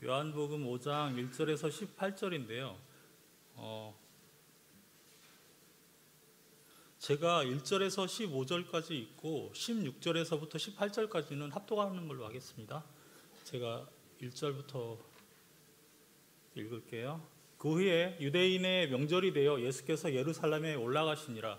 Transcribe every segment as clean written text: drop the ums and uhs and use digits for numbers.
요한복음 5장 1절에서 18절인데요. 제가 1절에서 15절까지 읽고 16절에서부터 18절까지는 합독하는 걸로 하겠습니다. 제가 1절부터 읽을게요. 그 후에 유대인의 명절이 되어 예수께서 예루살렘에 올라가시니라.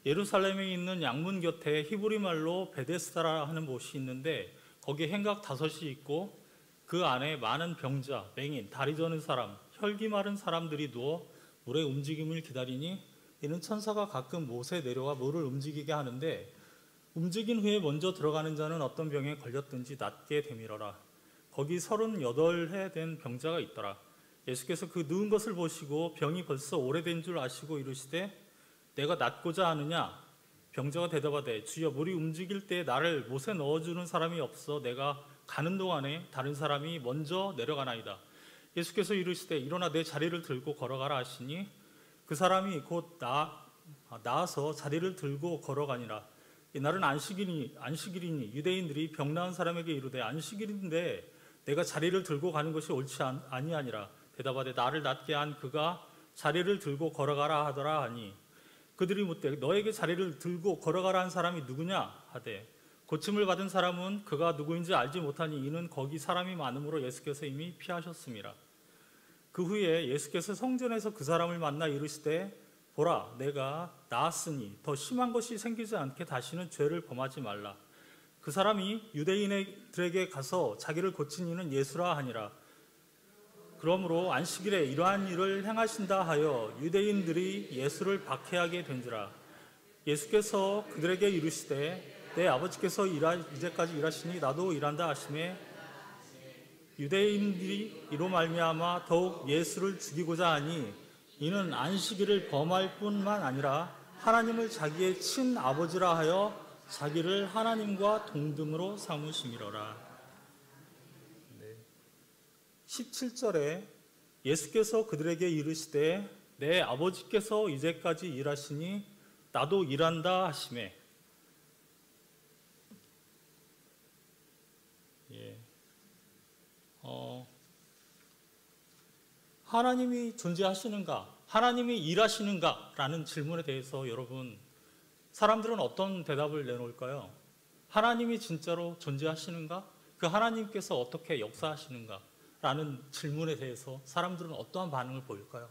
예루살렘에 있는 양문 곁에 히브리 말로 베데스다라 하는 곳이 있는데 거기에 행각 5이 있고 그 안에 많은 병자, 맹인, 다리 저는 사람, 혈기 마른 사람들이 누워 물의 움직임을 기다리니 이는 천사가 가끔 못에 내려와 물을 움직이게 하는데 움직인 후에 먼저 들어가는 자는 어떤 병에 걸렸든지 낫게 되밀어라. 거기 38해 된 병자가 있더라. 예수께서 그 누운 것을 보시고 병이 벌써 오래된 줄 아시고 이르시되 내가 낫고자 하느냐? 병자가 대답하되 주여 물이 움직일 때 나를 못에 넣어주는 사람이 없어 내가 가는 동안에 다른 사람이 먼저 내려가나이다. 예수께서 이르시되 일어나 내 자리를 들고 걸어가라 하시니 그 사람이 곧 나아서 자리를 들고 걸어가니라. 이날은 안식일이니 유대인들이 병 나은 사람에게 이르되 안식일인데 내가 자리를 들고 가는 것이 옳지 아니하니라. 대답하되 나를 낫게 한 그가 자리를 들고 걸어가라 하더라 하니 그들이 묻되 너에게 자리를 들고 걸어가라 한 사람이 누구냐 하되 고침을 받은 사람은 그가 누구인지 알지 못하니 이는 거기 사람이 많음으로 예수께서 이미 피하셨습니다. 그 후에 예수께서 성전에서 그 사람을 만나 이르시되 보라 내가 나았으니 더 심한 것이 생기지 않게 다시는 죄를 범하지 말라. 그 사람이 유대인들에게 가서 자기를 고친 이는 예수라 하니라. 그러므로 안식일에 이러한 일을 행하신다 하여 유대인들이 예수를 박해하게 된지라. 예수께서 그들에게 이르시되 내 아버지께서 이제까지 일하시니 나도 일한다 하시매 유대인들이 이로 말미암아 더욱 예수를 죽이고자 하니 이는 안식일을 범할 뿐만 아니라 하나님을 자기의 친아버지라 하여 자기를 하나님과 동등으로 삼으심이로라. 17절에 예수께서 그들에게 이르시되 내 아버지께서 이제까지 일하시니 나도 일한다 하시매 하나님이 존재하시는가? 하나님이 일하시는가? 라는 질문에 대해서 여러분 사람들은 어떤 대답을 내놓을까요? 하나님이 진짜로 존재하시는가? 그 하나님께서 어떻게 역사하시는가? 라는 질문에 대해서 사람들은 어떠한 반응을 보일까요?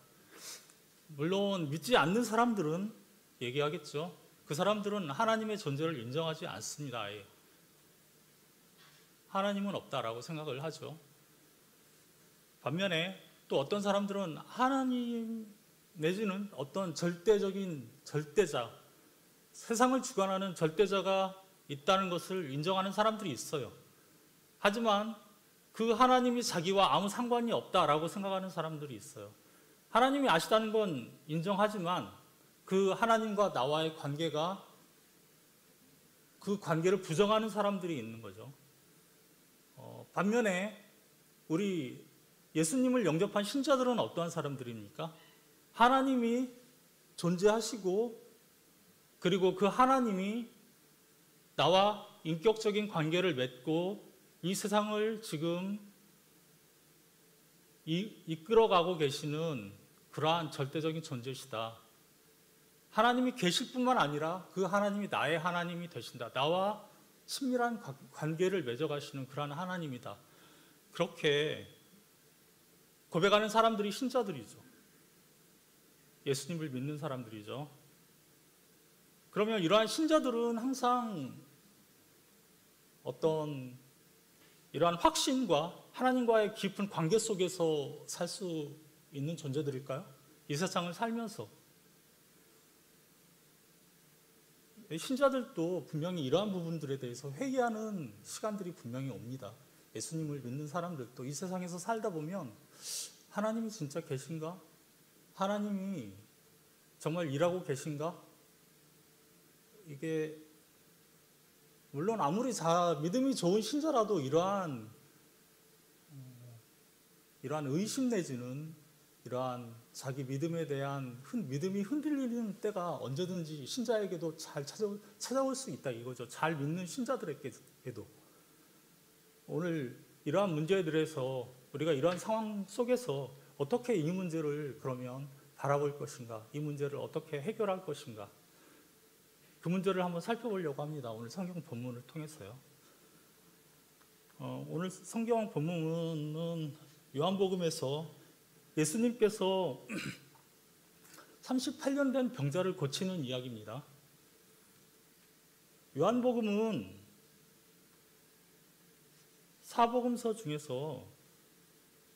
물론 믿지 않는 사람들은 얘기하겠죠. 그 사람들은 하나님의 존재를 인정하지 않습니다. 아예. 하나님은 없다라고 생각을 하죠. 반면에 또 어떤 사람들은 하나님 내지는 어떤 절대적인 절대자, 세상을 주관하는 절대자가 있다는 것을 인정하는 사람들이 있어요. 하지만 그 하나님이 자기와 아무 상관이 없다라고 생각하는 사람들이 있어요. 하나님이 아시다는 건 인정하지만 그 하나님과 나와의 관계가 그 관계를 부정하는 사람들이 있는 거죠. 반면에 우리 예수님을 영접한 신자들은 어떠한 사람들입니까? 하나님이 존재하시고 그리고 그 하나님이 나와 인격적인 관계를 맺고 이 세상을 지금 이끌어가고 계시는 그러한 절대적인 존재시다. 하나님이 계실 뿐만 아니라 그 하나님이 나의 하나님이 되신다. 나와 친밀한 관계를 맺어가시는 그러한 하나님이다. 그렇게 고백하는 사람들이 신자들이죠. 예수님을 믿는 사람들이죠. 그러면 이러한 신자들은 항상 어떤 이러한 확신과 하나님과의 깊은 관계 속에서 살 수 있는 존재들일까요? 이 세상을 살면서. 신자들도 분명히 이러한 부분들에 대해서 회개하는 시간들이 분명히 옵니다. 예수님을 믿는 사람들도 이 세상에서 살다 보면 하나님이 진짜 계신가? 하나님이 정말 일하고 계신가? 이게 물론 아무리 믿음이 좋은 신자라도 이러한 의심 내지는 이러한 자기 믿음에 대한 믿음이 흔들리는 때가 언제든지 신자에게도 잘 찾아올 수 있다 이거죠. 잘 믿는 신자들에게도. 오늘 이러한 문제들에서 우리가 이런 상황 속에서 어떻게 이 문제를 그러면 바라볼 것인가, 이 문제를 어떻게 해결할 것인가, 그 문제를 한번 살펴보려고 합니다. 오늘 성경 본문을 통해서요. 오늘 성경 본문은 요한복음에서 예수님께서 38년 된 병자를 고치는 이야기입니다. 요한복음은 사복음서 중에서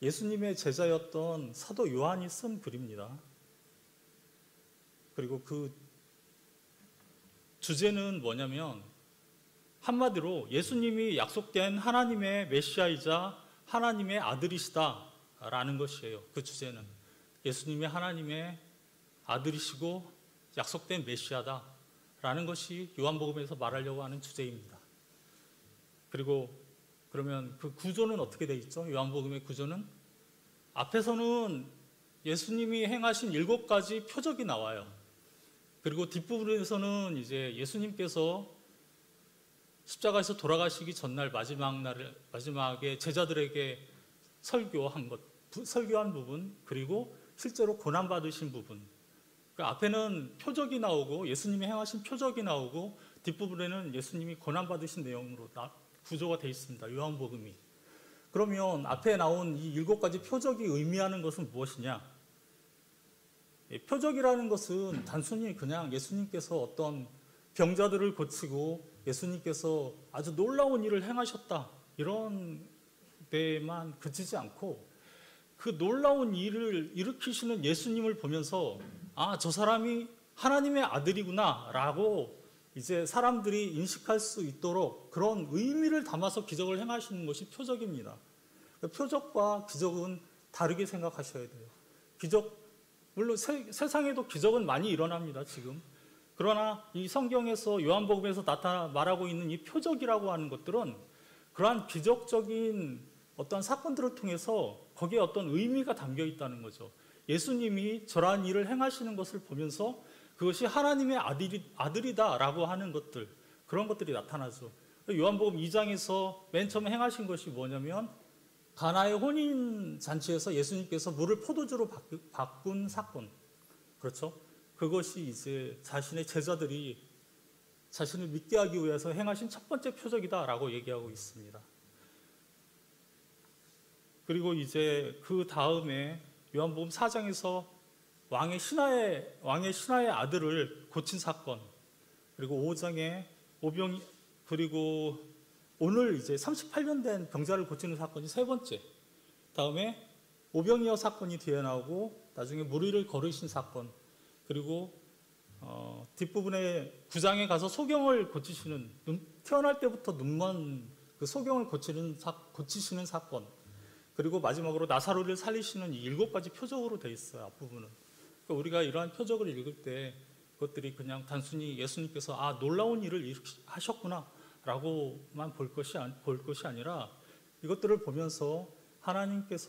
예수님의 제자였던 사도 요한이 쓴 글입니다. 그리고 그 주제는 뭐냐면 한마디로 예수님이 약속된 하나님의 메시아이자 하나님의 아들이시다라는 것이에요. 그 주제는 예수님이 하나님의 아들이시고 약속된 메시아다라는 것이 요한복음에서 말하려고 하는 주제입니다. 그리고 그러면 그 구조는 어떻게 되어 있죠? 요한복음의 구조는 앞에서는 예수님이 행하신 7가지 표적이 나와요. 그리고 뒷부분에서는 이제 예수님께서 십자가에서 돌아가시기 전날 마지막에 제자들에게 설교한 부분, 그리고 실제로 고난 받으신 부분. 그 앞에는 표적이 나오고 예수님이 행하신 표적이 나오고 뒷부분에는 예수님이 고난 받으신 내용으로 구조가 되어 있습니다. 요한복음이. 그러면 앞에 나온 이 7가지 표적이 의미하는 것은 무엇이냐? 표적이라는 것은 단순히 그냥 예수님께서 어떤 병자들을 고치고 예수님께서 아주 놀라운 일을 행하셨다, 이런 데만 그치지 않고 그 놀라운 일을 일으키시는 예수님을 보면서 아, 저 사람이 하나님의 아들이구나 라고 이제 사람들이 인식할 수 있도록 그런 의미를 담아서 기적을 행하시는 것이 표적입니다. 표적과 기적은 다르게 생각하셔야 돼요. 물론 세상에도 기적은 많이 일어납니다, 지금. 그러나 이 성경에서 요한복음에서 말하고 있는 이 표적이라고 하는 것들은 그러한 기적적인 어떤 사건들을 통해서 거기에 어떤 의미가 담겨 있다는 거죠. 예수님이 저러한 일을 행하시는 것을 보면서 그것이 하나님의 아들이다라고 하는 것들, 그런 것들이 나타나죠. 요한복음 2장에서 맨 처음 행하신 것이 뭐냐면 가나의 혼인 잔치에서 예수님께서 물을 포도주로 바꾼 사건, 그렇죠? 그것이 이제 자신의 제자들이 자신을 믿게 하기 위해서 행하신 첫 번째 표적이다라고 얘기하고 있습니다. 그리고 이제 그 다음에 요한복음 4장에서 왕의 신하의 아들을 고친 사건, 그리고 5장에 그리고 오늘 이제 38년 된 병자를 고치는 사건이 세 번째, 다음에 오병이어 사건이 뒤에 나오고 나중에 무리를 거르신 사건, 그리고 뒷부분에 9장에 가서 소경을 고치시는, 태어날 때부터 눈먼 그 소경을 고치시는 사건, 그리고 마지막으로 나사로를 살리시는 이 7가지 표적으로 되어 있어요, 앞부분은. 그러니까 우리가 이러한 표적을 읽을 때 그것들이 그냥 단순히 예수님께서 아, 놀라운 일을 하셨구나 라고만 볼 것이 아니라 이것들을 보면서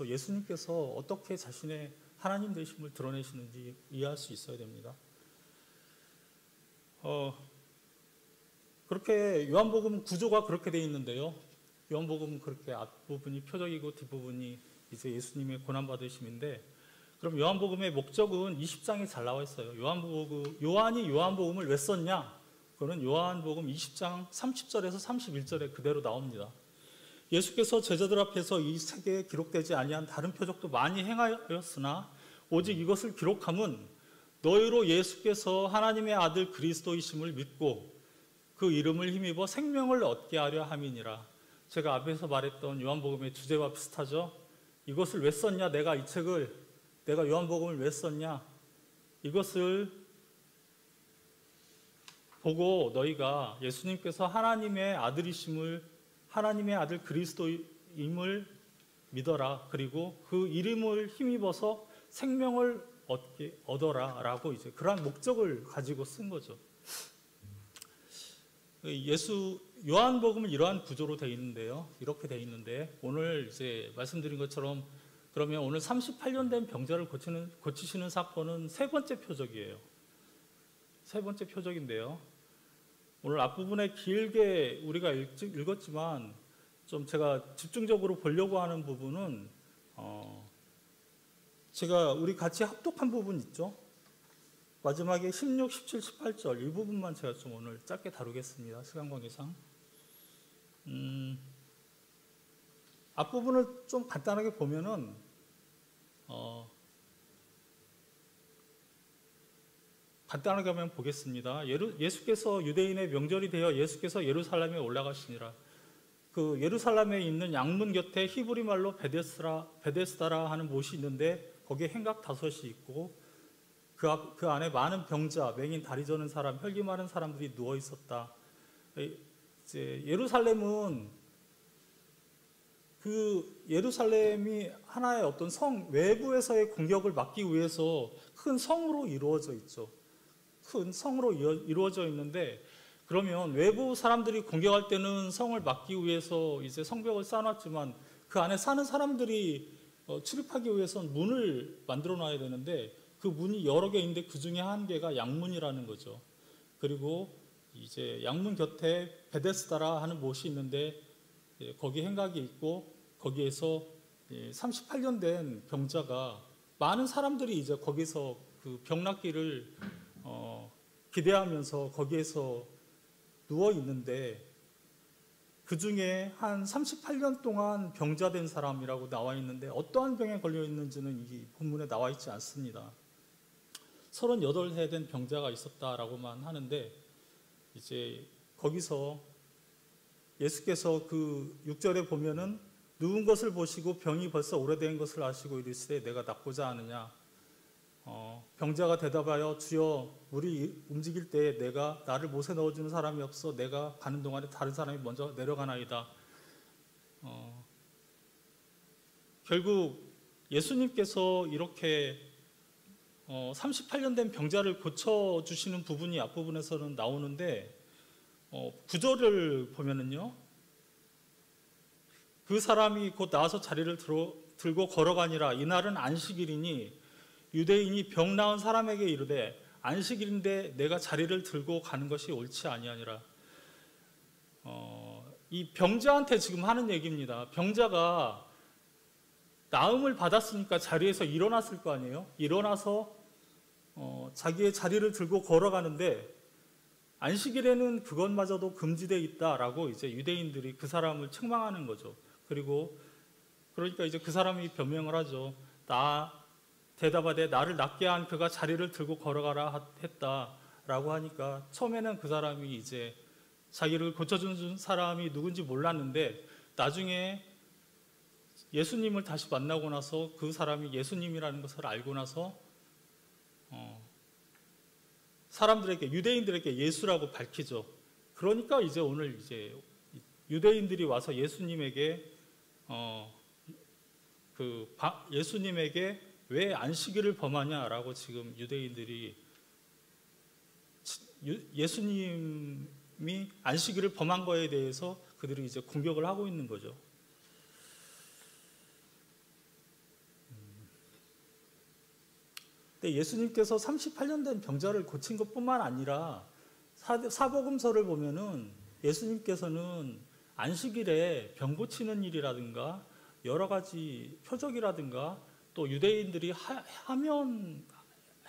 예수님께서 어떻게 자신의 하나님 되심을 드러내시는지 이해할 수 있어야 됩니다. 그렇게 요한복음 구조가 그렇게 되어 있는데요. 요한복음은 그렇게 앞부분이 표적이고 뒷부분이 이제 예수님의 고난받으심인데, 그럼 요한복음의 목적은 20장에 잘 나와 있어요. 요한이 요한복음을 왜 썼냐? 그거는 요한복음 20장 30절에서 31절에 그대로 나옵니다. 예수께서 제자들 앞에서 이 세계에 기록되지 아니한 다른 표적도 많이 행하였으나 오직 이것을 기록함은 너희로 예수께서 하나님의 아들 그리스도이심을 믿고 그 이름을 힘입어 생명을 얻게 하려 함이니라. 제가 앞에서 말했던 요한복음의 주제와 비슷하죠. 이것을 왜 썼냐? 내가 요한복음을 왜 썼냐? 이것을 보고 너희가 예수님께서 하나님의 아들 그리스도임을 믿어라. 그리고 그 이름을 힘입어서 생명을 얻어라 라고 이제 그러한 목적을 가지고 쓴 거죠. 요한복음은 이러한 구조로 되어 있는데요. 이렇게 되어 있는데 오늘 이제 말씀드린 것처럼 그러면 오늘 38년 된 병자를 고치시는 사건은 세 번째 표적이에요. 세 번째 표적인데요. 오늘 앞부분에 길게 우리가 읽었지만 좀 제가 집중적으로 보려고 하는 부분은 제가 우리 같이 합독한 부분 있죠? 마지막에 16, 17, 18절 이 부분만 제가 좀 오늘 짧게 다루겠습니다. 시간 관계상. 앞부분을 좀 간단하게 보면은 간단하게 하면 보겠습니다. 예수께서 유대인의 명절이 되어 예수께서 예루살렘에 올라가시니라. 그 예루살렘에 있는 양문 곁에 히브리 말로 베데스다라 하는 못이 있는데 거기에 행각 5이 있고 그 안에 많은 병자, 맹인, 다리 저는 사람, 혈기 마른 사람들이 누워 있었다. 이제 예루살렘이 하나의 어떤 성 외부에서의 공격을 막기 위해서 큰 성으로 이루어져 있죠. 큰 성으로 이루어져 있는데, 그러면 외부 사람들이 공격할 때는 성을 막기 위해서 이제 성벽을 쌓아놨지만 그 안에 사는 사람들이 출입하기 위해서는 문을 만들어 놔야 되는데 그 문이 여러 개 있는데 그 중에 한 개가 양문이라는 거죠. 그리고 이제 양문 곁에 베데스다라 하는 못이 있는데 거기 행각이 있고 거기에서 38년 된 병자가 많은 사람들이 이제 거기서 그 병 낫기를 기대하면서 거기에서 누워 있는데 그 중에 한 38년 동안 병자된 사람이라고 나와 있는데 어떠한 병에 걸려 있는지는 이 본문에 나와 있지 않습니다. 38해 된 병자가 있었다라고만 하는데 이제 거기서 예수께서 그 6절에 보면은 누운 것을 보시고 병이 벌써 오래된 것을 아시고 이르시되 내가 낫고자 하느냐. 병자가 대답하여 주여 물이 움직일 때에 나를 못에 넣어주는 사람이 없어 내가 가는 동안에 다른 사람이 먼저 내려가나이다. 결국 예수님께서 이렇게 38년 된 병자를 고쳐주시는 부분이 앞부분에서는 나오는데 9절을 보면은요, 그 사람이 곧 나와서 자리를 들고 걸어가니라. 이날은 안식일이니 유대인이 병 나은 사람에게 이르되 안식일인데 내가 자리를 들고 가는 것이 옳지 아니하니라. 이 병자한테 지금 하는 얘기입니다. 병자가 나음을 받았으니까 자리에서 일어났을 거 아니에요. 일어나서 자기의 자리를 들고 걸어가는데 안식일에는 그것마저도 금지되어 있다라고 이제 유대인들이 그 사람을 책망하는 거죠. 그러니까 이제 그 사람이 변명을 하죠. 대답하되 나를 낫게 한 그가 자리를 들고 걸어가라 했다라고 하니까 처음에는 그 사람이 이제 자기를 고쳐준 사람이 누군지 몰랐는데 나중에 예수님을 다시 만나고 나서 그 사람이 예수님이라는 것을 알고 나서 사람들에게, 유대인들에게 예수라고 밝히죠. 그러니까 이제 오늘 이제 유대인들이 와서 예수님에게 예수님에게 왜 안식일을 범하냐라고 지금 유대인들이 예수님이 안식일을 범한 거에 대해서 그들이 이제 공격을 하고 있는 거죠. 근데 예수님께서 38년 된 병자를 고친 것뿐만 아니라 사복음서를 보면은 예수님께서는 안식일에 병 고치는 일이라든가 여러 가지 표적이라든가 또 유대인들이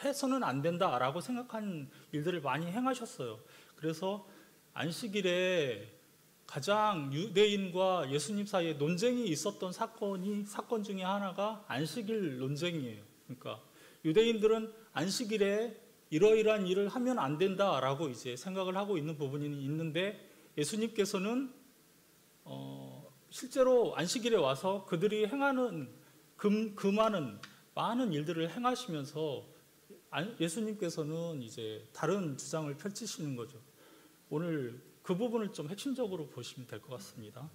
해서는 안 된다라고 생각한 일들을 많이 행하셨어요. 그래서 안식일에 가장 유대인과 예수님 사이에 논쟁이 있었던 사건 중에 하나가 안식일 논쟁이에요. 그러니까 유대인들은 안식일에 이러이러한 일을 하면 안 된다라고 이제 생각을 하고 있는 부분이 있는데 예수님께서는 실제로 안식일에 와서 그들이 행하는 많은 일들을 행하시면서 예수님께서는 이제 다른 주장을 펼치시는 거죠. 오늘 그 부분을 좀 핵심적으로 보시면 될 것 같습니다.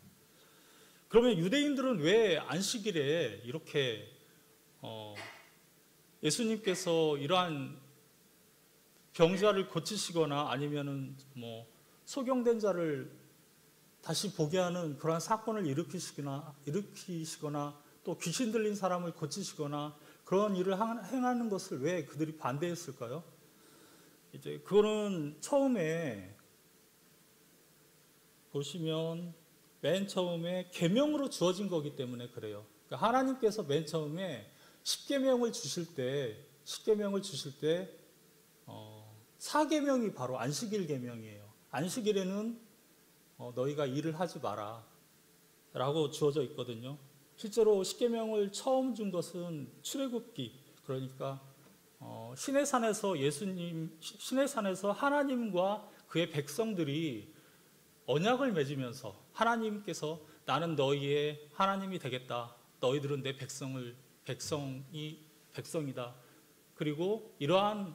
그러면 유대인들은 왜 안식일에 이렇게 예수님께서 이러한 병자를 고치시거나 아니면은 소경된 자를 다시 보게 하는 그러한 사건을 일으키시거나 또 귀신 들린 사람을 고치시거나 그런 일을 행하는 것을 왜 그들이 반대했을까요? 이제 그거는 처음에 보시면 맨 처음에 계명으로 주어진 거기 때문에 그래요. 그러니까 하나님께서 맨 처음에 십계명을 주실 때 사계명이 바로 안식일 계명이에요. 안식일에는 너희가 일을 하지 마라 라고 주어져 있거든요. 실제로 십계명을 처음 준 것은 출애굽기, 그러니까 시내산에서 하나님과 그의 백성들이 언약을 맺으면서 하나님께서 나는 너희의 하나님이 되겠다. 너희들은 내 백성이다. 그리고 이러한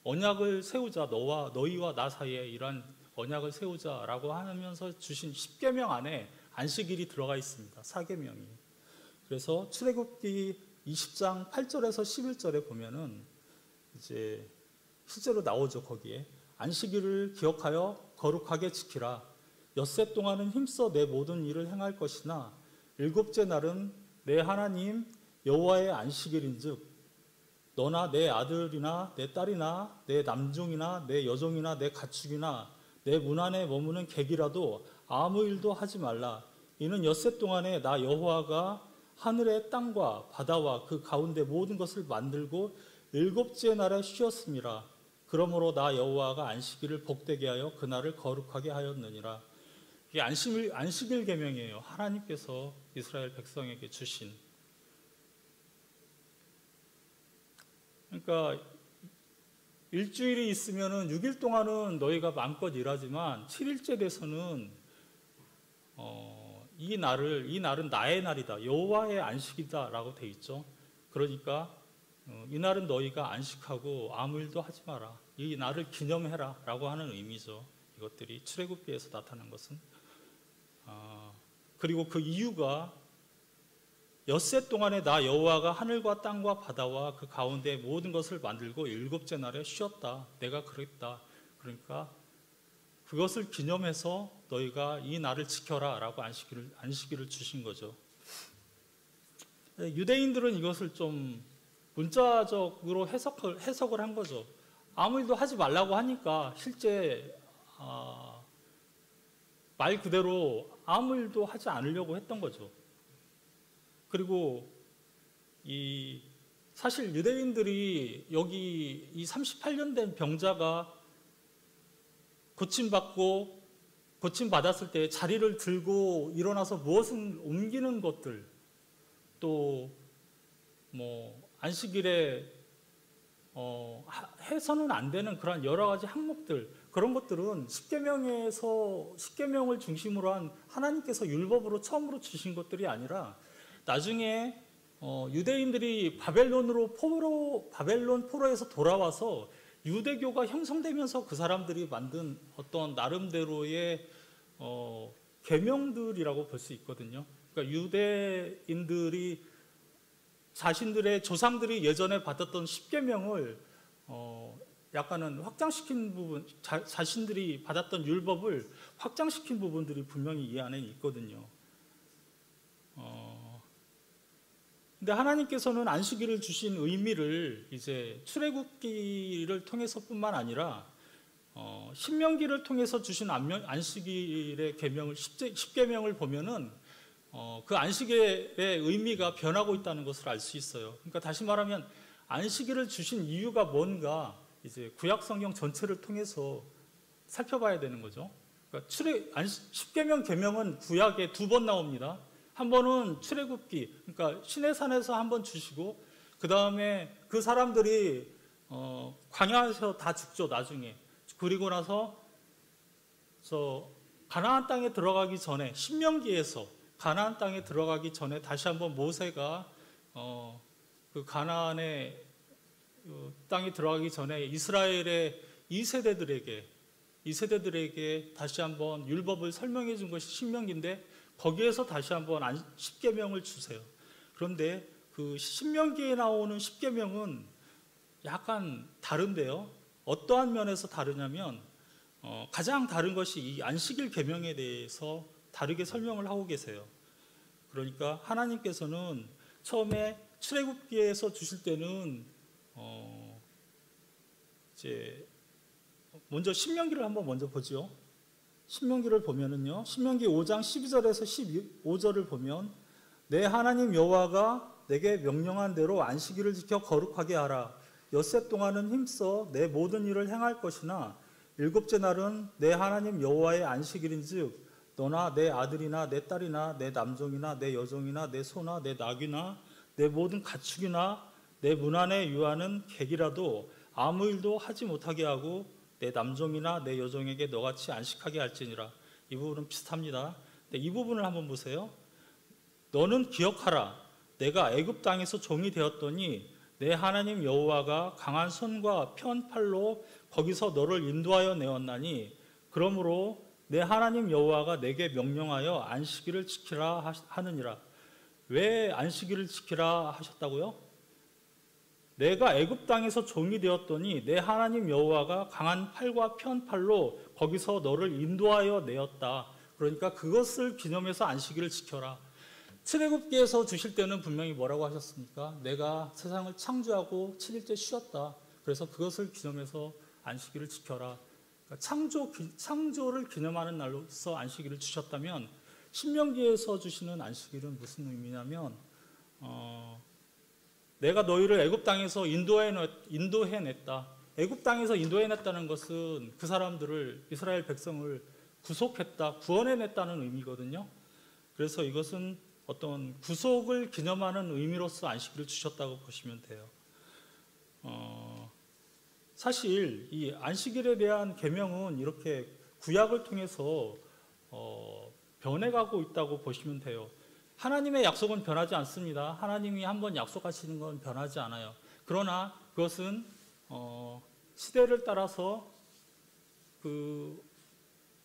언약을 세우자. 너희와 나 사이에 이러한 언약을 세우자라고 하면서 주신 십계명 안에 안식일이 들어가 있습니다. 사계명이. 그래서 출애굽기 20장 8절에서 11절에 보면은 이제 실제로 나오죠. 거기에 안식일을 기억하여 거룩하게 지키라. 엿새 동안은 힘써 내 모든 일을 행할 것이나 일곱째 날은 내 하나님 여호와의 안식일인즉 너나 내 아들이나 내 딸이나 내 남종이나 내 여종이나 내 가축이나 내 문 안에 머무는 객이라도 아무 일도 하지 말라. 이는 엿새 동안에 나 여호와가 하늘의 땅과 바다와 그 가운데 모든 것을 만들고 일곱째 날에 쉬었음이라. 그러므로 나 여호와가 안식일을 복되게 하여 그날을 거룩하게 하였느니라. 이게 안식일 계명이에요. 하나님께서 이스라엘 백성에게 주신. 그러니까 일주일이 있으면은 6일 동안은 너희가 마음껏 일하지만 7일째 돼서는 이 날은 나의 날이다. 여호와의 안식이다라고 돼 있죠. 그러니까 이 날은 너희가 안식하고 아무 일도 하지 마라. 이 날을 기념해라라고 하는 의미죠. 이것들이 출애굽기에서 나타난 것은. 그리고 그 이유가 엿새 동안에 나 여호와가 하늘과 땅과 바다와 그 가운데 모든 것을 만들고 일곱째 날에 쉬었다. 내가 그랬다. 그러니까 그것을 기념해서 너희가 이 날을 지켜라 라고 안식일을 주신 거죠. 유대인들은 이것을 좀 문자적으로 해석을 한 거죠. 아무 일도 하지 말라고 하니까 실제 말 그대로 아무 일도 하지 않으려고 했던 거죠. 그리고 사실 유대인들이 여기 이 38년 된 병자가 고침받았을 때 자리를 들고 일어나서 무엇을 옮기는 것들, 또 안식일에 해서는 안 되는 그런 여러 가지 항목들, 그런 것들은 십계명을 중심으로 한 하나님께서 율법으로 처음으로 주신 것들이 아니라 나중에 유대인들이 바벨론 포로에서 돌아와서 유대교가 형성되면서 그 사람들이 만든 어떤 나름대로의 계명들이라고 볼 수 있거든요. 그러니까 유대인들이 자신들의 조상들이 예전에 받았던 십계명을 약간은 확장시킨 부분, 자신들이 받았던 율법을 확장시킨 부분들이 분명히 이 안에 있거든요. 근데 하나님께서는 안식일을 주신 의미를 이제 출애굽기를 통해서뿐만 아니라 신명기를 통해서 주신 안식일의 계명을 십계명을 보면은 그 안식일의 의미가 변하고 있다는 것을 알 수 있어요. 그러니까 다시 말하면 안식일을 주신 이유가 뭔가 이제 구약 성경 전체를 통해서 살펴봐야 되는 거죠. 그러니까 십계명 계명은 구약에 2번 나옵니다. 한 번은 출애굽기, 그러니까 시내산에서 한 번 주시고 그 다음에 그 사람들이 광야에서 다 죽죠, 나중에. 그리고 나서 가나안 땅에 들어가기 전에, 신명기에서 가나안 땅에 들어가기 전에 다시 한번 모세가 그 가나안의 땅에 들어가기 전에 이스라엘의 2세대들에게 다시 한번 율법을 설명해 준 것이 신명기인데 거기에서 다시 한번 십계명을 주세요. 그런데 그 신명기에 나오는 십계명은 약간 다른데요. 어떠한 면에서 다르냐면 가장 다른 것이 이 안식일 계명에 대해서 다르게 설명을 하고 계세요. 그러니까 하나님께서는 처음에 출애굽기에서 주실 때는 이제 먼저 신명기를 한번 먼저 보죠. 신명기를 보면은요, 신명기 5장 12절에서 15절을 보면 내 하나님 여호와가 내게 명령한 대로 안식일을 지켜 거룩하게 하라. 엿새 동안은 힘써 내 모든 일을 행할 것이나 일곱째 날은 내 하나님 여호와의 안식일인즉 너나 내 아들이나 내 딸이나 내 남종이나 내 여종이나 내 소나 내 낙이나 내 모든 가축이나 내 문 안에 유하는 객이라도 아무 일도 하지 못하게 하고 내 남종이나 내 여종에게 너같이 안식하게 할지니라. 이 부분은 비슷합니다. 이 부분을 한번 보세요. 너는 기억하라. 내가 애굽 땅에서 종이 되었더니 내 하나님 여호와가 강한 손과 편 팔로 거기서 너를 인도하여 내었나니 그러므로 내 하나님 여호와가 내게 명령하여 안식일을 지키라 하느니라. 왜 안식일을 지키라 하셨다고요? 내가 애굽 땅에서 종이 되었더니 내 하나님 여호와가 강한 팔과 편 팔로 거기서 너를 인도하여 내었다. 그러니까 그것을 기념해서 안식일을 지켜라. 출애굽기에서 주실 때는 분명히 뭐라고 하셨습니까? 내가 세상을 창조하고 7일째 쉬었다. 그래서 그것을 기념해서 안식일을 지켜라. 그러니까 창조를 기념하는 날로서 안식일을 주셨다면 신명기에서 주시는 안식일은 무슨 의미냐면 내가 너희를 애굽 땅에서 인도해냈다. 애굽 땅에서 인도해냈다는 것은 그 사람들을 이스라엘 백성을 구속했다, 구원해냈다는 의미거든요. 그래서 이것은 어떤 구속을 기념하는 의미로서 안식일을 주셨다고 보시면 돼요. 사실 이 안식일에 대한 계명은 이렇게 구약을 통해서 변해가고 있다고 보시면 돼요. 하나님의 약속은 변하지 않습니다. 하나님이 한번 약속하시는 건 변하지 않아요. 그러나 그것은 시대를 따라서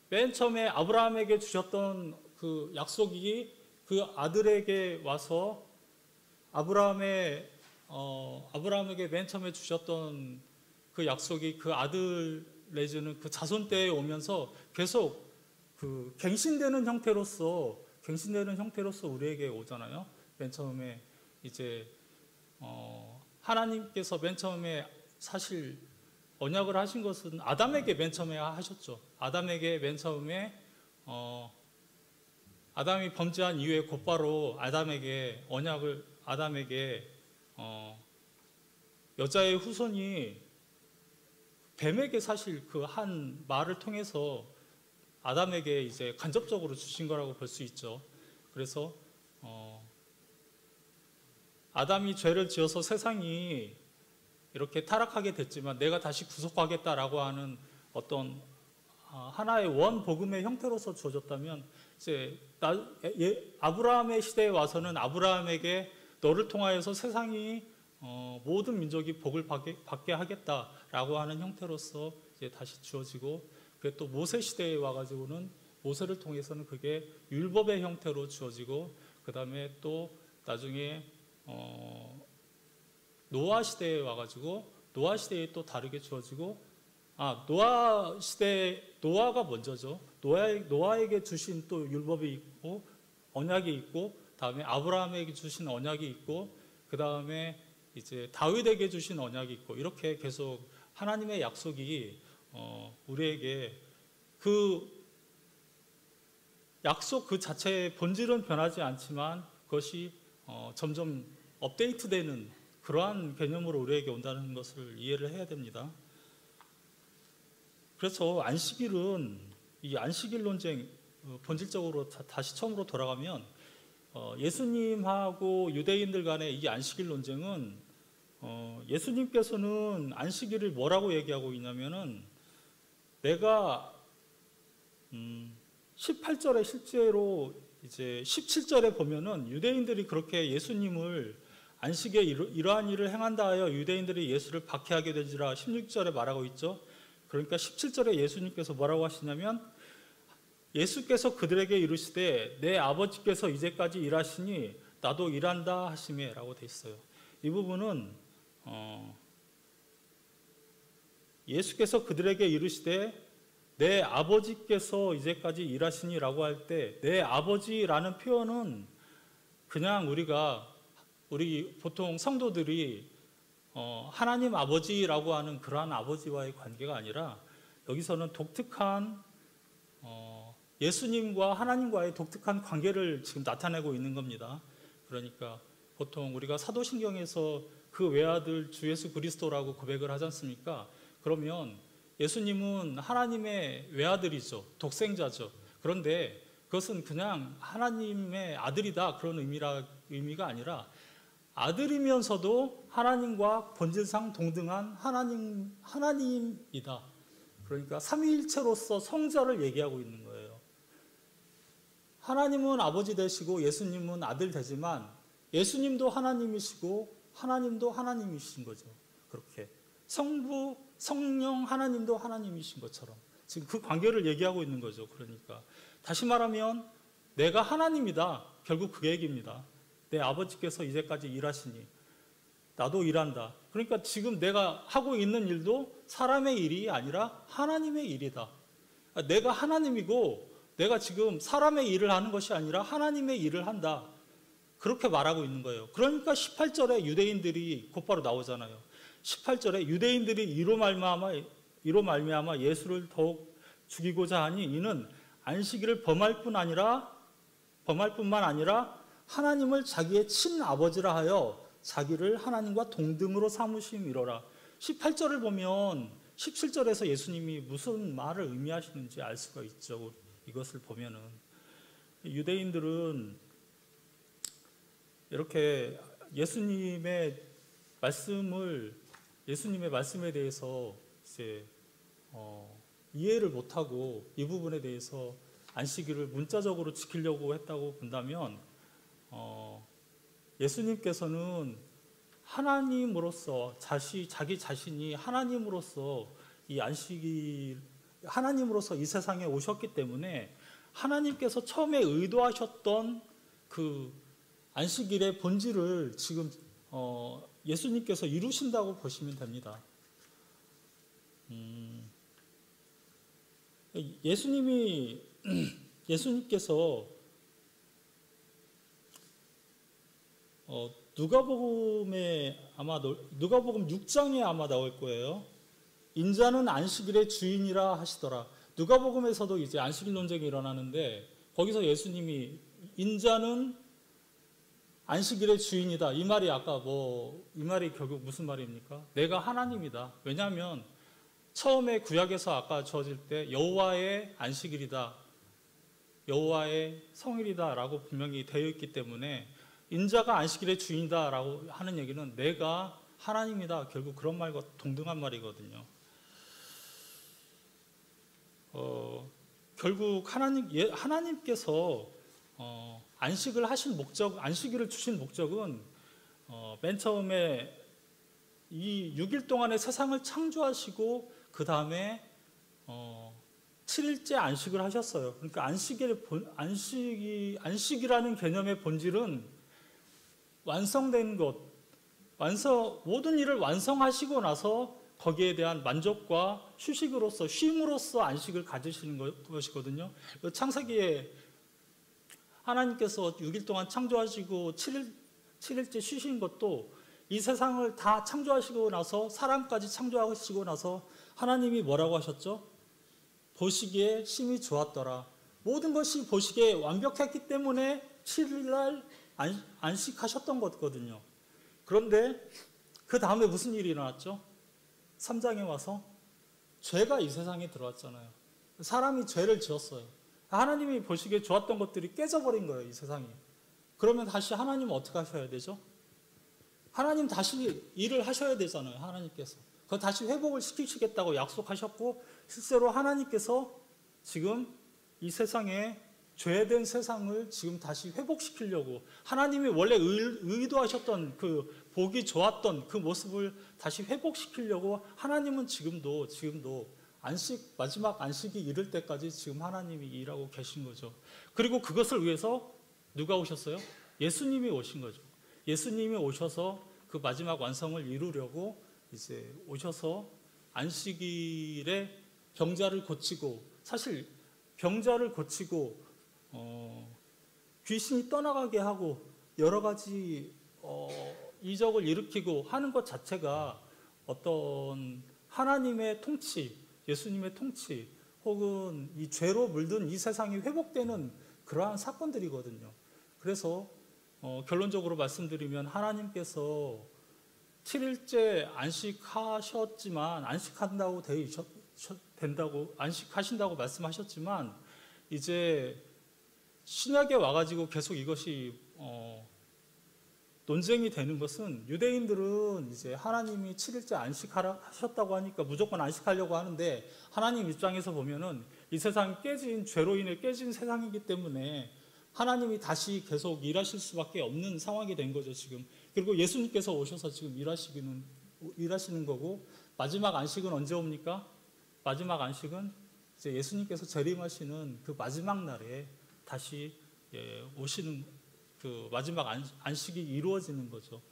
맨 처음에 아브라함에게 주셨던 그 약속이 그 아들에게 와서 아브라함에게 맨 처음에 주셨던 그 약속이 그 아들 내지는 그 자손 때에 오면서 계속 그 갱신되는 형태로서 우리에게 오잖아요. 맨 처음에 이제 하나님께서 맨 처음에 사실 언약을 하신 것은 아담에게 맨 처음에 하셨죠. 아담에게 맨 처음에 아담이 범죄한 이후에 곧바로 아담에게 여자의 후손이 뱀에게 사실 그 한 말을 통해서 아담에게 이제 간접적으로 주신 거라고 볼 수 있죠. 그래서 아담이 죄를 지어서 세상이 이렇게 타락하게 됐지만 내가 다시 구속하겠다라고 하는 어떤 하나의 원복음의 형태로서 주어졌다면 이제 아브라함의 시대에 와서는 아브라함에게 너를 통하여서 세상이 모든 민족이 복을 받게 하겠다라고 하는 형태로서 이제 다시 주어지고, 그게 또 모세 시대에 와가지고는 모세를 통해서는 그게 율법의 형태로 주어지고, 그 다음에 또 나중에 노아 시대에 와가지고 노아 시대에 또 다르게 주어지고, 노아가 먼저죠. 노아에게 주신 또 율법이 있고 언약이 있고, 다음에 아브라함에게 주신 언약이 있고, 그 다음에 이제 다윗에게 주신 언약이 있고, 이렇게 계속 하나님의 약속이 우리에게 그 약속 그 자체의 본질은 변하지 않지만 그것이 점점 업데이트되는 그러한 개념으로 우리에게 온다는 것을 이해를 해야 됩니다. 그래서 이 안식일 논쟁, 본질적으로 다시 처음으로 돌아가면 예수님하고 유대인들 간의 이 안식일 논쟁은 예수님께서는 안식일을 뭐라고 얘기하고 있냐면은 내가 18절에 실제로 이제 17절에 보면은 유대인들이 그렇게 예수님을 안식에 이러한 일을 행한다 하여 유대인들이 예수를 박해하게 되지라 16절에 말하고 있죠. 그러니까 17절에 예수님께서 뭐라고 하시냐면 예수께서 그들에게 이르시되 내 아버지께서 이제까지 일하시니 나도 일한다 하시매 라고 돼 있어요. 이 부분은 예수께서 그들에게 이르시되 내 아버지께서 이제까지 일하시니 라고 할 때 내 아버지라는 표현은 그냥 우리 보통 성도들이 하나님 아버지라고 하는 그러한 아버지와의 관계가 아니라 여기서는 독특한 예수님과 하나님과의 독특한 관계를 지금 나타내고 있는 겁니다. 그러니까 보통 우리가 사도신경에서 그 외아들 주 예수 그리스도라고 고백을 하지 않습니까? 그러면 예수님은 하나님의 외아들이죠. 독생자죠. 그런데 그것은 그냥 하나님의 아들이다 그런 의미가 아니라 아들이면서도 하나님과 본질상 동등한 하나님이다. 그러니까 삼위일체로서 성자를 얘기하고 있는 거예요. 하나님은 아버지 되시고 예수님은 아들 되지만 예수님도 하나님이시고 하나님도 하나님이신 거죠. 그렇게 성부, 성령 하나님도 하나님이신 것처럼 지금 그 관계를 얘기하고 있는 거죠. 그러니까 다시 말하면 내가 하나님이다. 결국 그 얘기입니다. 내 아버지께서 이제까지 일하시니 나도 일한다. 그러니까 지금 내가 하고 있는 일도 사람의 일이 아니라 하나님의 일이다. 내가 하나님이고 내가 지금 사람의 일을 하는 것이 아니라 하나님의 일을 한다. 그렇게 말하고 있는 거예요. 그러니까 18절에 유대인들이 곧바로 나오잖아요. 18절에 유대인들이 이로 말미암아 예수를 더욱 죽이고자 하니 이는 안식일을 범할 뿐만 아니라 하나님을 자기의 친아버지라 하여 자기를 하나님과 동등으로 삼으심이로라. 18절을 보면 17절에서 예수님이 무슨 말을 의미하시는지 알 수가 있죠. 이것을 보면은 유대인들은 이렇게 예수님의 말씀에 대해서 이제 이해를 못하고 이 부분에 대해서 안식일을 문자적으로 지키려고 했다고 본다면 예수님께서는 하나님으로서 자기 자신이 하나님으로서 하나님으로서 이 세상에 오셨기 때문에 하나님께서 처음에 의도하셨던 그 안식일의 본질을 지금 예수님께서 이루신다고 보시면 됩니다. 예수님께서 누가복음 6장에 아마 나올 거예요. 인자는 안식일의 주인이라 하시더라. 누가복음에서도 이제 안식일 논쟁이 일어나는데 거기서 예수님이 인자는 안식일의 주인이다. 이 말이 이 말이 결국 무슨 말입니까? 내가 하나님이다. 왜냐하면 처음에 구약에서 아까 주어질 때 여호와의 안식일이다. 여호와의 성일이다라고 분명히 되어 있기 때문에 인자가 안식일의 주인이다라고 하는 얘기는 내가 하나님이다. 결국 그런 말과 동등한 말이거든요. 결국 하나님께서 안식일을 주신 목적은 맨 처음에 이 6일 동안의 세상을 창조하시고 그 다음에 7일째 안식을 하셨어요. 그러니까 안식이라는 개념의 본질은 완성된 것, 모든 일을 완성하시고 나서 거기에 대한 만족과 쉼으로써 안식을 가지시는 것이거든요. 창세기에 하나님께서 6일 동안 창조하시고 7일째 쉬신 것도 이 세상을 다 창조하시고 나서 사람까지 창조하시고 나서 하나님이 뭐라고 하셨죠? 보시기에 심히 좋았더라. 모든 것이 보시기에 완벽했기 때문에 7일날 안식하셨던 거거든요. 그런데 그 다음에 무슨 일이 일어났죠? 3장에 와서 죄가 이 세상에 들어왔잖아요. 사람이 죄를 지었어요. 하나님이 보시기에 좋았던 것들이 깨져버린 거예요, 이 세상이. 그러면 다시 하나님은 어떻게 하셔야 되죠? 하나님 다시 일을 하셔야 되잖아요, 하나님께서. 그거 다시 회복을 시키시겠다고 약속하셨고, 실제로 하나님께서 지금 이 세상에 죄된 세상을 지금 다시 회복시키려고 하나님이 원래 의도하셨던 그 보기 좋았던 그 모습을 다시 회복시키려고 하나님은 지금도 마지막 안식이 이를 때까지 지금 하나님이 일하고 계신 거죠. 그리고 그것을 위해서 누가 오셨어요? 예수님이 오신 거죠. 예수님이 오셔서 그 마지막 완성을 이루려고 이제 오셔서 안식일에 병자를 고치고, 사실 병자를 고치고 귀신이 떠나가게 하고 여러 가지 이적을 일으키고 하는 것 자체가 어떤 하나님의 통치, 예수님의 통치, 혹은 이 죄로 물든 이 세상이 회복되는 그러한 사건들이거든요. 그래서 결론적으로 말씀드리면 하나님께서 7일째 안식하셨지만 안식하신다고 말씀하셨지만 이제 신약에 와가지고 계속 이것이 논쟁이 되는 것은 유대인들은 이제 하나님이 7일째 안식하셨다고 하니까 무조건 안식하려고 하는데 하나님 입장에서 보면은 이 세상이 죄로 인해 깨진 세상이기 때문에 하나님이 다시 계속 일하실 수밖에 없는 상황이 된 거죠, 지금. 그리고 예수님께서 오셔서 지금 일하시는 거고, 마지막 안식은 언제 옵니까? 마지막 안식은 이제 예수님께서 재림하시는 그 마지막 날에 다시 오시는 그 마지막 안식이 이루어지는 거죠.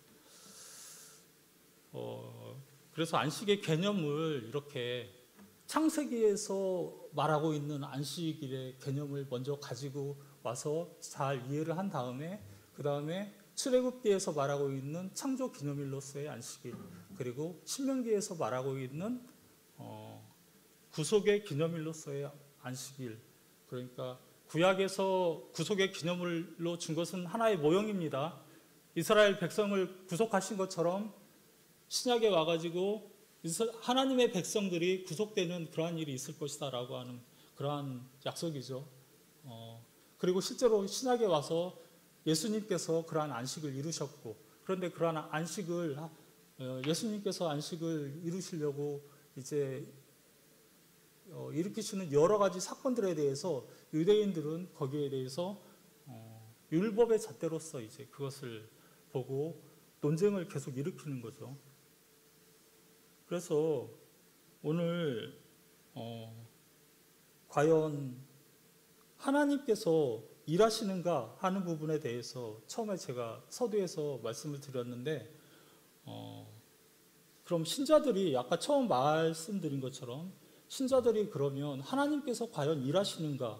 그래서 안식의 개념을 이렇게 창세기에서 말하고 있는 안식일의 개념을 먼저 가지고 와서 잘 이해를 한 다음에 그 다음에 출애굽기에서 말하고 있는 창조 기념일로서의 안식일, 그리고 신명기에서 말하고 있는 구속의 기념일로서의 안식일, 그러니까 구약에서 구속의 기념일로 준 것은 하나의 모형입니다. 이스라엘 백성을 구속하신 것처럼 신약에 와가지고 하나님의 백성들이 구속되는 그러한 일이 있을 것이다 라고 하는 그러한 약속이죠. 그리고 실제로 신약에 와서 예수님께서 그러한 안식을 이루셨고, 그런데 그러한 안식을 예수님께서 안식을 이루시려고 이제 일으키시는 여러 가지 사건들에 대해서 유대인들은 거기에 대해서 율법의 잣대로서 이제 그것을 보고 논쟁을 계속 일으키는 거죠. 그래서 오늘 과연 하나님께서 일하시는가 하는 부분에 대해서 처음에 제가 서두에서 말씀을 드렸는데, 그럼 신자들이 아까 처음 말씀드린 것처럼 신자들이 그러면 하나님께서 과연 일하시는가,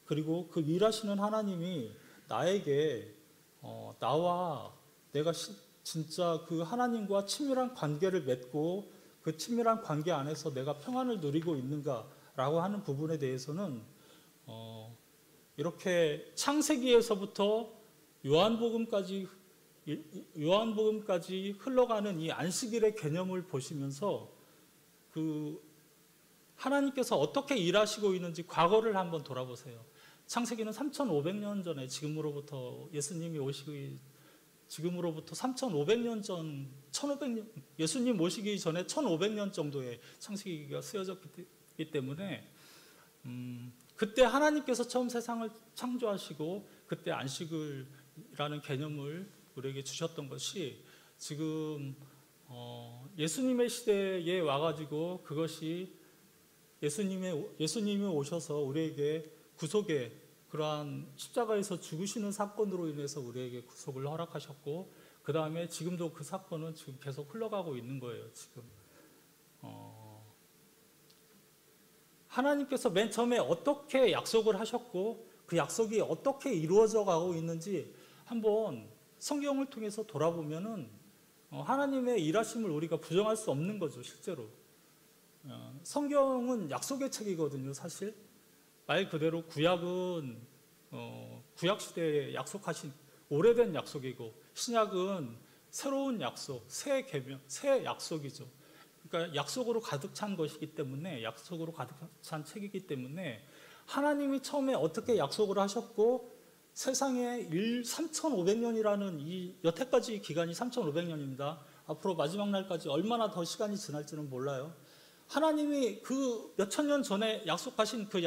그리고 그 일하시는 하나님이 나에게 나와 내가 진짜 그 하나님과 친밀한 관계를 맺고 그 친밀한 관계 안에서 내가 평안을 누리고 있는가라고 하는 부분에 대해서는 이렇게 창세기에서부터 요한복음까지 흘러가는 이 안식일의 개념을 보시면서 그 하나님께서 어떻게 일하시고 있는지 과거를 한번 돌아보세요. 창세기는 3,500년 전에 지금으로부터 예수님이 오시기 지금으로부터 3,500년 전, 1,500년, 예수님 오시기 전에 1,500년 정도의 창세기가 쓰여졌기 때문에 그때 하나님께서 처음 세상을 창조하시고 그때 안식일이라는 개념을 우리에게 주셨던 것이 지금 예수님의 시대에 와가지고 그것이 예수님이 오셔서 우리에게 구속의 그러한 십자가에서 죽으시는 사건으로 인해서 우리에게 구속을 허락하셨고, 그 다음에 지금도 그 사건은 지금 계속 흘러가고 있는 거예요. 지금 하나님께서 맨 처음에 어떻게 약속을 하셨고 그 약속이 어떻게 이루어져 가고 있는지 한번 성경을 통해서 돌아보면은 하나님의 일하심을 우리가 부정할 수 없는 거죠. 실제로 성경은 약속의 책이거든요. 사실 말 그대로 구약은 구약 시대에 약속하신 오래된 약속이고, 신약은 새로운 약속, 새 계명, 새 약속이죠. 그러니까 약속으로 가득 찬 것이기 때문에, 약속으로 가득 찬 책이기 때문에 하나님이 처음에 어떻게 약속을 하셨고 세상에 3,500년이라는 이 여태까지 기간이 3,500년입니다. 앞으로 마지막 날까지 얼마나 더 시간이 지날지는 몰라요. 하나님이 그 몇천 년 전에 약속하신 그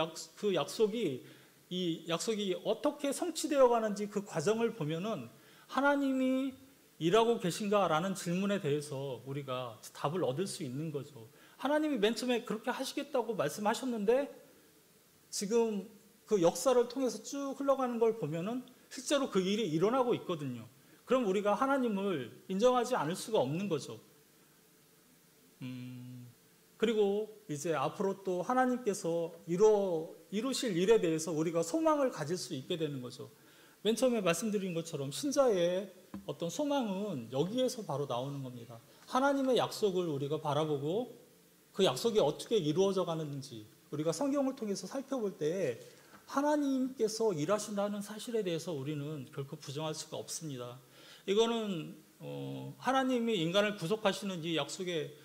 약속이 이 약속이 어떻게 성취되어 가는지 그 과정을 보면은 하나님이 일하고 계신가라는 질문에 대해서 우리가 답을 얻을 수 있는 거죠. 하나님이 맨 처음에 그렇게 하시겠다고 말씀하셨는데 지금 그 역사를 통해서 쭉 흘러가는 걸 보면은 실제로 그 일이 일어나고 있거든요. 그럼 우리가 하나님을 인정하지 않을 수가 없는 거죠. 그리고 이제 앞으로 또 하나님께서 이루실 일에 대해서 우리가 소망을 가질 수 있게 되는 거죠. 맨 처음에 말씀드린 것처럼 신자의 어떤 소망은 여기에서 바로 나오는 겁니다. 하나님의 약속을 우리가 바라보고 그 약속이 어떻게 이루어져 가는지 우리가 성경을 통해서 살펴볼 때 하나님께서 일하신다는 사실에 대해서 우리는 결코 부정할 수가 없습니다. 이거는 하나님이 인간을 구속하시는 이 약속의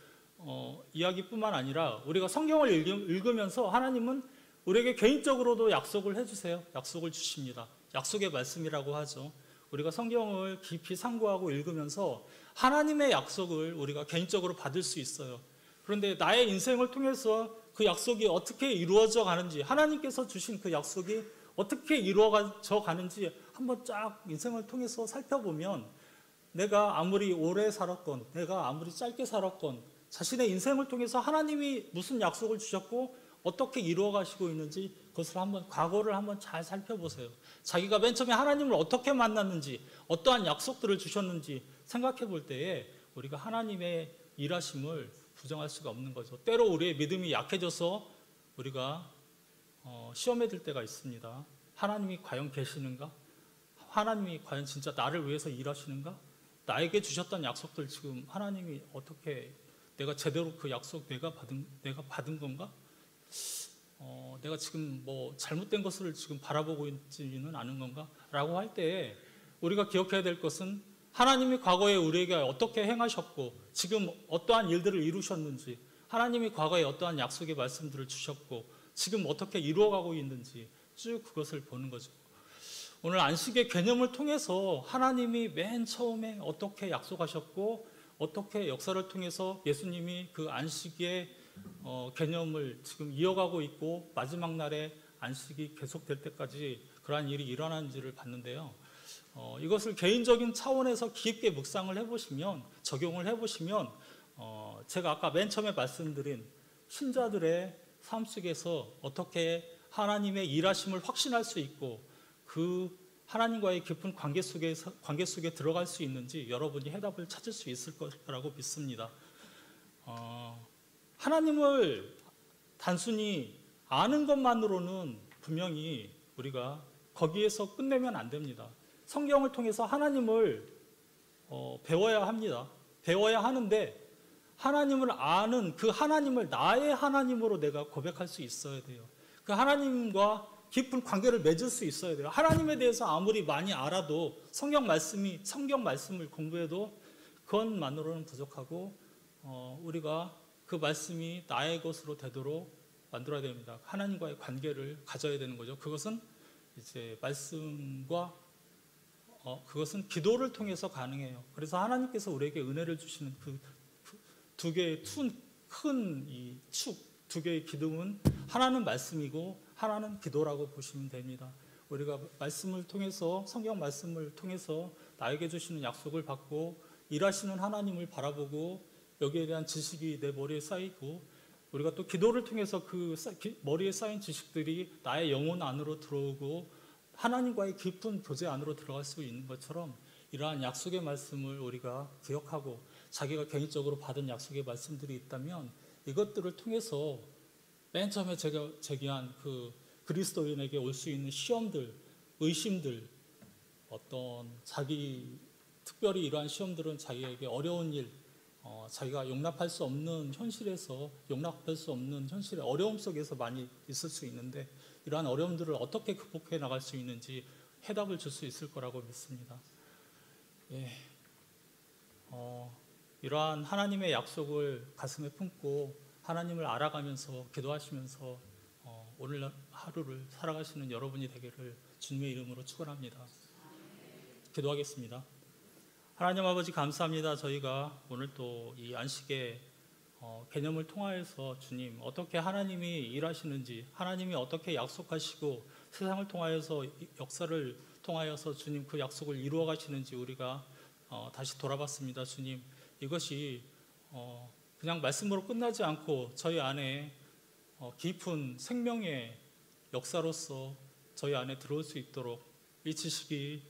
이야기뿐만 아니라 우리가 성경을 읽으면서 하나님은 우리에게 개인적으로도 약속을 해주세요. 약속을 주십니다. 약속의 말씀이라고 하죠. 우리가 성경을 깊이 상고하고 읽으면서 하나님의 약속을 우리가 개인적으로 받을 수 있어요. 그런데 나의 인생을 통해서 그 약속이 어떻게 이루어져 가는지, 하나님께서 주신 그 약속이 어떻게 이루어져 가는지 한번 쫙 인생을 통해서 살펴보면 내가 아무리 오래 살았건, 내가 아무리 짧게 살았건 자신의 인생을 통해서 하나님이 무슨 약속을 주셨고 어떻게 이루어 가시고 있는지 그것을 한번 과거를 한번 잘 살펴보세요. 자기가 맨 처음에 하나님을 어떻게 만났는지, 어떠한 약속들을 주셨는지 생각해 볼 때에 우리가 하나님의 일하심을 부정할 수가 없는 거죠. 때로 우리의 믿음이 약해져서 우리가 시험에 들 때가 있습니다. 하나님이 과연 계시는가? 하나님이 과연 진짜 나를 위해서 일하시는가? 나에게 주셨던 약속들 지금 하나님이 어떻게, 내가 제대로 그 약속 내가 받은 건가? 내가 지금 뭐 잘못된 것을 지금 바라보고 있지는 않은 건가? 라고 할 때 우리가 기억해야 될 것은 하나님이 과거에 우리에게 어떻게 행하셨고 지금 어떠한 일들을 이루셨는지, 하나님이 과거에 어떠한 약속의 말씀들을 주셨고 지금 어떻게 이루어가고 있는지 쭉 그것을 보는 거죠. 오늘 안식의 개념을 통해서 하나님이 맨 처음에 어떻게 약속하셨고 어떻게 역사를 통해서 예수님이 그 안식의 개념을 지금 이어가고 있고 마지막 날에 안식이 계속될 때까지 그러한 일이 일어나는지를 봤는데요. 이것을 개인적인 차원에서 깊게 묵상을 해보시면, 적용을 해보시면 제가 아까 맨 처음에 말씀드린 신자들의 삶 속에서 어떻게 하나님의 일하심을 확신할 수 있고 그 하나님과의 깊은 관계 속에 들어갈 수 있는지 여러분이 해답을 찾을 수 있을 거라고 믿습니다. 하나님을 단순히 아는 것만으로는 분명히 우리가 거기에서 끝내면 안 됩니다. 성경을 통해서 하나님을 배워야 합니다. 배워야 하는데 하나님을 아는 그 하나님을 나의 하나님으로 내가 고백할 수 있어야 돼요. 그 하나님과 깊은 관계를 맺을 수 있어야 돼요. 하나님에 대해서 아무리 많이 알아도 성경 말씀을 공부해도 그것만으로는 부족하고 우리가 그 말씀이 나의 것으로 되도록 만들어야 됩니다. 하나님과의 관계를 가져야 되는 거죠. 그것은 이제 말씀과 그것은 기도를 통해서 가능해요. 그래서 하나님께서 우리에게 은혜를 주시는 그 두 개의 큰 이 축, 두 개의 기둥은 하나는 말씀이고 하나는 기도라고 보시면 됩니다. 우리가 말씀을 통해서, 성경 말씀을 통해서 나에게 주시는 약속을 받고 일하시는 하나님을 바라보고 여기에 대한 지식이 내 머리에 쌓이고 우리가 또 기도를 통해서 그 머리에 쌓인 지식들이 나의 영혼 안으로 들어오고 하나님과의 깊은 교제 안으로 들어갈 수 있는 것처럼 이러한 약속의 말씀을 우리가 기억하고 자기가 개인적으로 받은 약속의 말씀들이 있다면 이것들을 통해서 맨 처음에 제가 제기한 그 그리스도인에게 올 수 있는 시험들, 의심들, 어떤 특별히 이러한 시험들은 자기에게 어려운 일, 자기가 용납할 수 없는 현실의 어려움 속에서 많이 있을 수 있는데 이러한 어려움들을 어떻게 극복해 나갈 수 있는지 해답을 줄 수 있을 거라고 믿습니다. 이러한 하나님의 약속을 가슴에 품고 하나님을 알아가면서 기도하시면서 오늘 하루를 살아가시는 여러분이 되기를 주님의 이름으로 축원합니다. 기도하겠습니다. 하나님 아버지 감사합니다. 저희가 오늘 또 이 안식의 개념을 통하여서 주님 어떻게 하나님이 일하시는지, 하나님이 어떻게 약속하시고 세상을 통하여서 역사를 통하여서 주님 그 약속을 이루어 가시는지 우리가 다시 돌아봤습니다. 주님, 이것이 그냥 말씀으로 끝나지 않고 저희 안에 깊은 생명의 역사로서 저희 안에 들어올 수 있도록 이 지식이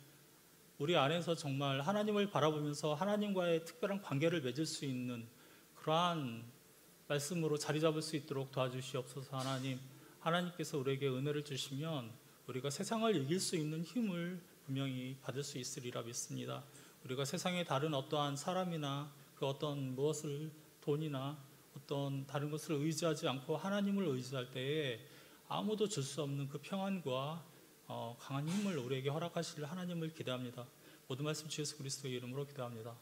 우리 안에서 정말 하나님을 바라보면서 하나님과의 특별한 관계를 맺을 수 있는 그러한 말씀으로 자리 잡을 수 있도록 도와주시옵소서. 하나님께서 우리에게 은혜를 주시면 우리가 세상을 이길 수 있는 힘을 분명히 받을 수 있으리라 믿습니다. 우리가 세상의 다른 어떠한 사람이나 그 어떤 무엇을, 돈이나 어떤 다른 것을 의지하지 않고 하나님을 의지할 때에 아무도 줄 수 없는 그 평안과 강한 힘을 우리에게 허락하실 하나님을 기대합니다. 모든 말씀 주 예수 그리스도의 이름으로 기도합니다.